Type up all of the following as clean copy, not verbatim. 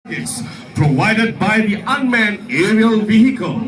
It's provided by the unmanned aerial vehicle.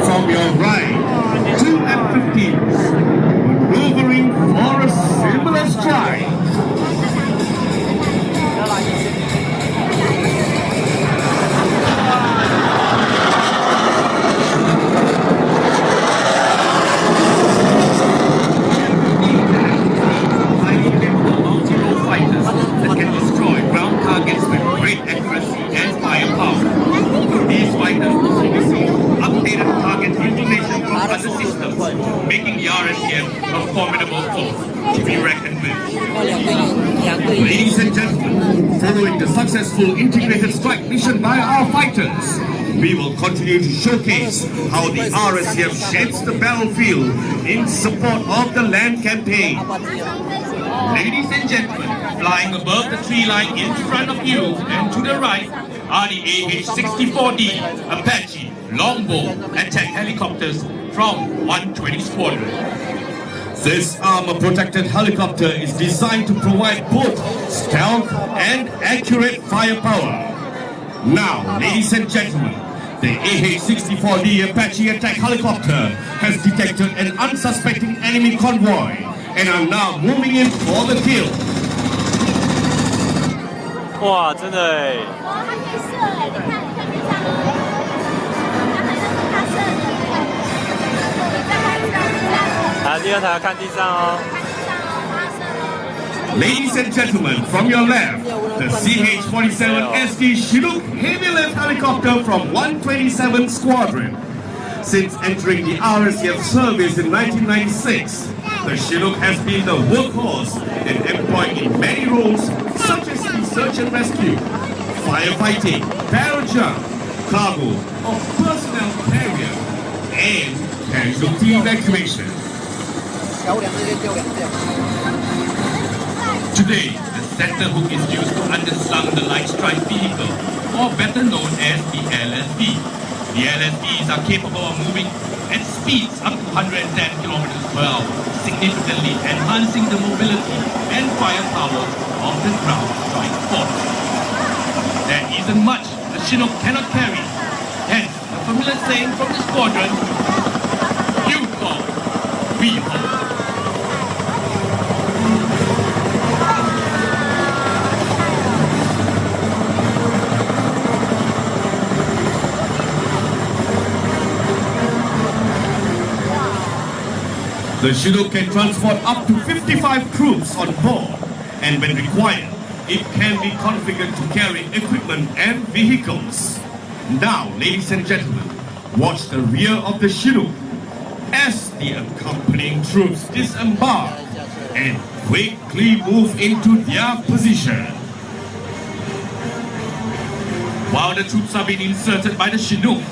From your right, 2 F-15s, maneuvering for a similar strike. Highly capable multi-role fighters that can destroy ground targets with great accuracy and firepower. These fighters also receive updated target information from other systems, making the RSAF a formidable force to be reckoned with. Ladies and gentlemen, following the successful integrated strike mission by our fighters, we will continue to showcase how the RSAF shapes the battlefield in support of the land campaign. Ladies and gentlemen, flying above the tree line in front of you and to the right are the AH-64D Apache longbow attack helicopters from 120 Squadron. This armor-protected helicopter is designed to provide both stealth and accurate firepower. Now, ladies and gentlemen, the AH-64D Apache attack helicopter has detected an unsuspecting enemy convoy and are now moving in for the kill. 哇，真的哎！它可以射哎，你看地上，它射的你再看地上，来，第二台看地上哦。 Ladies and gentlemen, from your left, the CH-47SD Chinook heavy lift helicopter from 127 Squadron. Since entering the RSAF service in 1996, the Chinook has been the workhorse and employed in many roles such as the search and rescue, firefighting, parajump, cargo or personnel carrier, and casualty evacuation. Today, the center hook is used to underslung the light strike vehicle, or better known as the LSV. The LSVs are capable of moving at speeds up to 110 km per hour, significantly enhancing the mobility and firepower of the ground strike force. There isn't much the Chinook cannot carry, hence the familiar saying from the squadron, you call, we haul. The Chinook can transport up to 55 troops on board, and when required, it can be configured to carry equipment and vehicles. Now, ladies and gentlemen, watch the rear of the Chinook as the accompanying troops disembark and quickly move into their position. While the troops are being inserted by the Chinook,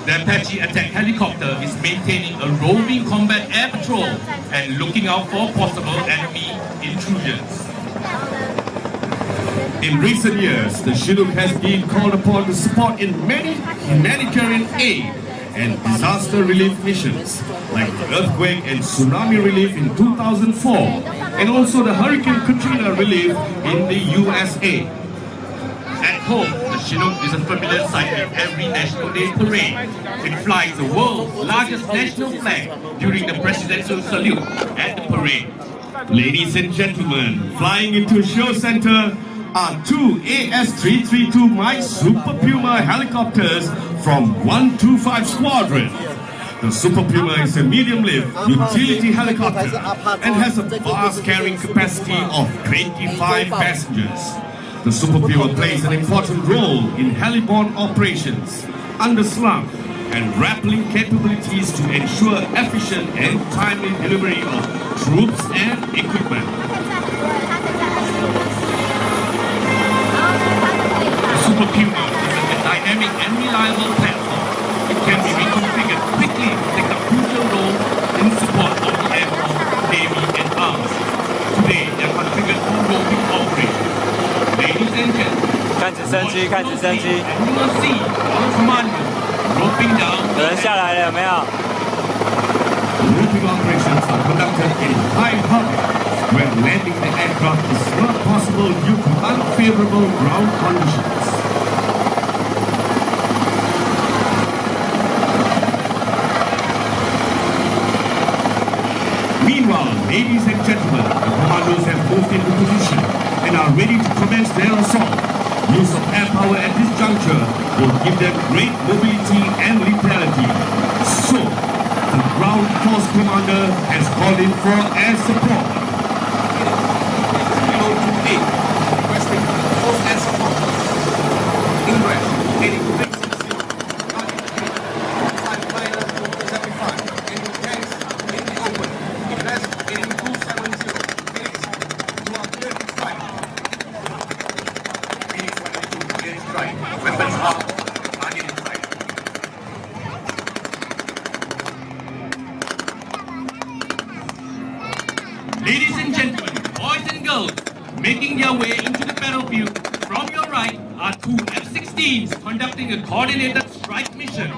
the Apache attack helicopter is maintaining a roving combat air patrol and looking out for possible enemy intrusions. In recent years, the Chinook has been called upon to support in many humanitarian aid and disaster relief missions, like the earthquake and tsunami relief in 2004, and also the Hurricane Katrina relief in the USA. At home, the Chinook is a familiar sight in every National Day parade. It flies the world's largest national flag during the presidential salute at the parade. Ladies and gentlemen, flying into show center are two AS-332 My Super Puma helicopters from 125 Squadron. The Super Puma is a medium-lift utility helicopter and has a vast carrying capacity of 25 passengers. The Super Puma plays an important role in heliborne operations, underslung and rappelling capabilities to ensure efficient and timely delivery of troops and equipment. The Super Puma is a dynamic and reliable platform. It can be reconfigured quickly to take a crucial role 看直升机， And you will see our commandos roping down 有人下来了，有没有？ Roping operations are conducted in high harbor, where landing the aircraft is not possible due to unfavorable ground conditions. Meanwhile, ladies and gentlemen, the commandos have moved into position and are ready to commence their assault. Use of air power at this juncture will give them great mobility and lethality. So, the ground force commander has called in for air support. Kilo 28, requesting force air support. Ingress, heading 360. Target 5 Heading tanks in the open. Ingress, heading 270. Phoenix, you are clear to strike. Phoenix 192, clear to strike. Weapons are target in sight. Ladies and gentlemen, boys and girls, making their way into the battlefield, from your right are two F-16s conducting a coordinated strike mission.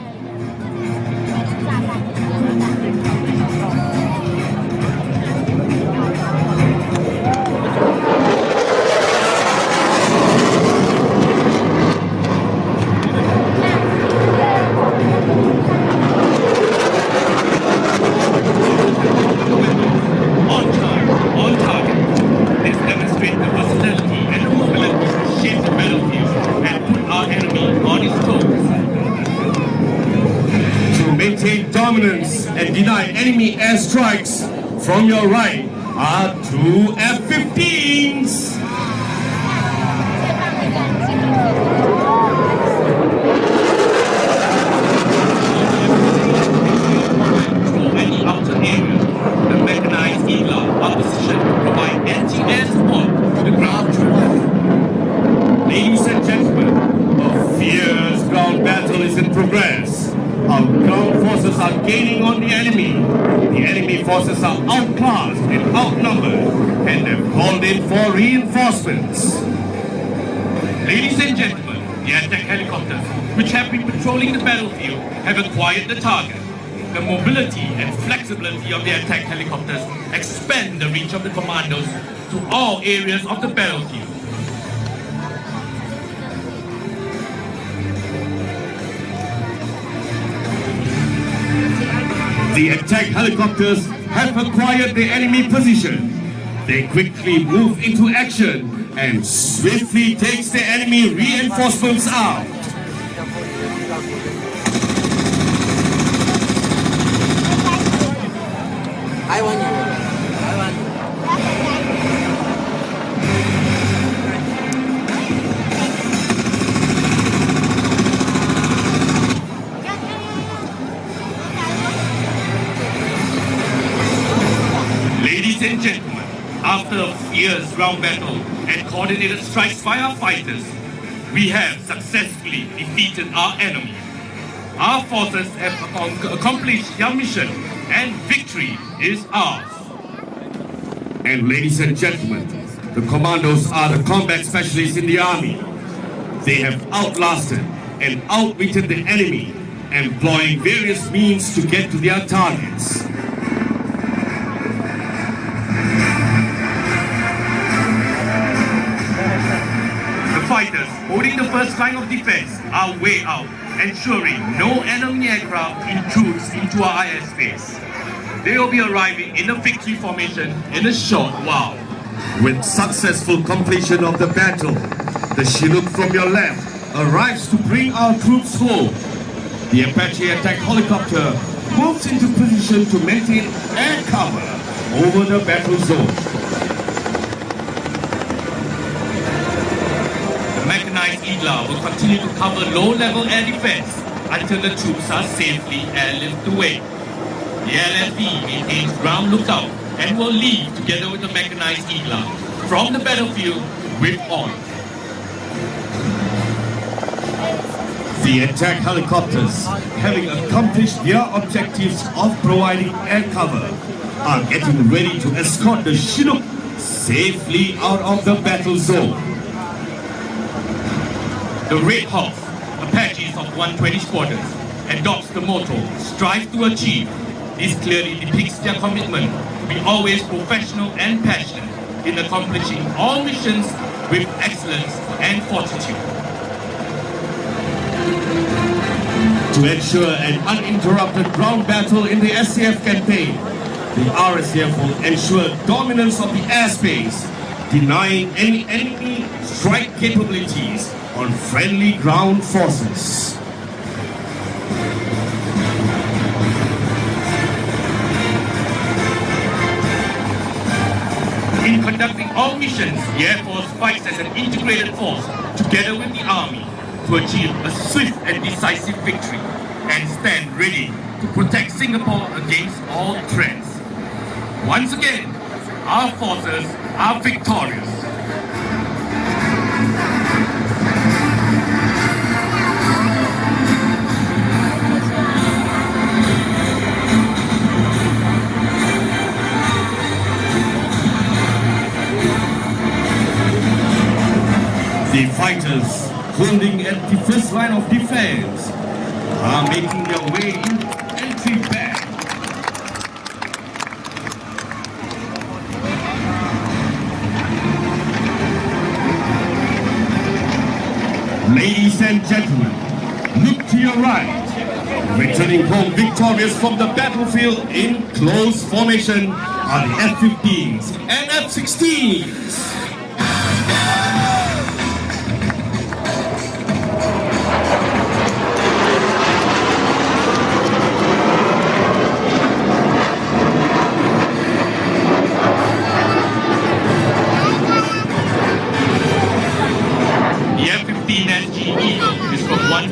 On target. This demonstrates the versatility and the mobility to shape the battlefield and put our enemy on his toes. To maintain dominance and deny enemy airstrikes, from your right are two F-15s. Any outer area, the mechanized eagle are positioned to provide anti-air support to the ground troops. Ladies and gentlemen, a fierce ground battle is in progress. Our ground forces are gaining on the enemy. The enemy forces are outclassed and outnumbered, and have called in for reinforcements. Ladies and gentlemen, the attack helicopters, which have been patrolling the battlefield, have acquired the target. The mobility and flexibility of the attack helicopters expand the reach of the commandos to all areas of the battlefield. The attack helicopters have acquired the enemy position. They quickly move into action and swiftly takes the enemy reinforcements out. I want you. I want you. Ladies and gentlemen, after a fierce ground battle and coordinated strikes by our fighters, we have successfully defeated our enemy. Our forces have accomplished their mission and victory is ours. And ladies and gentlemen, the commandos are the combat specialists in the army. They have outlasted and outwitted the enemy, employing various means to get to their targets. The fighters holding the first line of defense are way out, ensuring no enemy aircraft intrudes into our airspace. They will be arriving in a victory formation in a short while. With successful completion of the battle, the Chinook from your left arrives to bring our troops home. The Apache attack helicopter moves into position to maintain air cover over the battle zone. The mechanized Eagle will continue to cover low-level air defense until the troops are safely airlifted away. The LFE maintains ground lookout and will leave together with the mechanized Eagle from the battlefield with honor. The attack helicopters, having accomplished their objectives of providing air cover, are getting ready to escort the Chinook safely out of the battle zone. The Red Hawks, Apaches of 120 Squadron, adopts the motto, strive to achieve. This clearly depicts their commitment to be always professional and passionate in accomplishing all missions with excellence and fortitude. To ensure an uninterrupted ground battle in the SAF campaign, the RSAF will ensure dominance of the airspace, denying any enemy strike capabilities on friendly ground forces. In conducting all missions, the Air Force fights as an integrated force together with the Army to achieve a swift and decisive victory and stand ready to protect Singapore against all threats. Once again, our forces are victorious. The fighters holding at the first line of defense are making their way into entry back. Ladies and gentlemen, look to your right. Returning home victorious from the battlefield in close formation are the F-15s and F-16s. The F-15 SG Eagle is from 140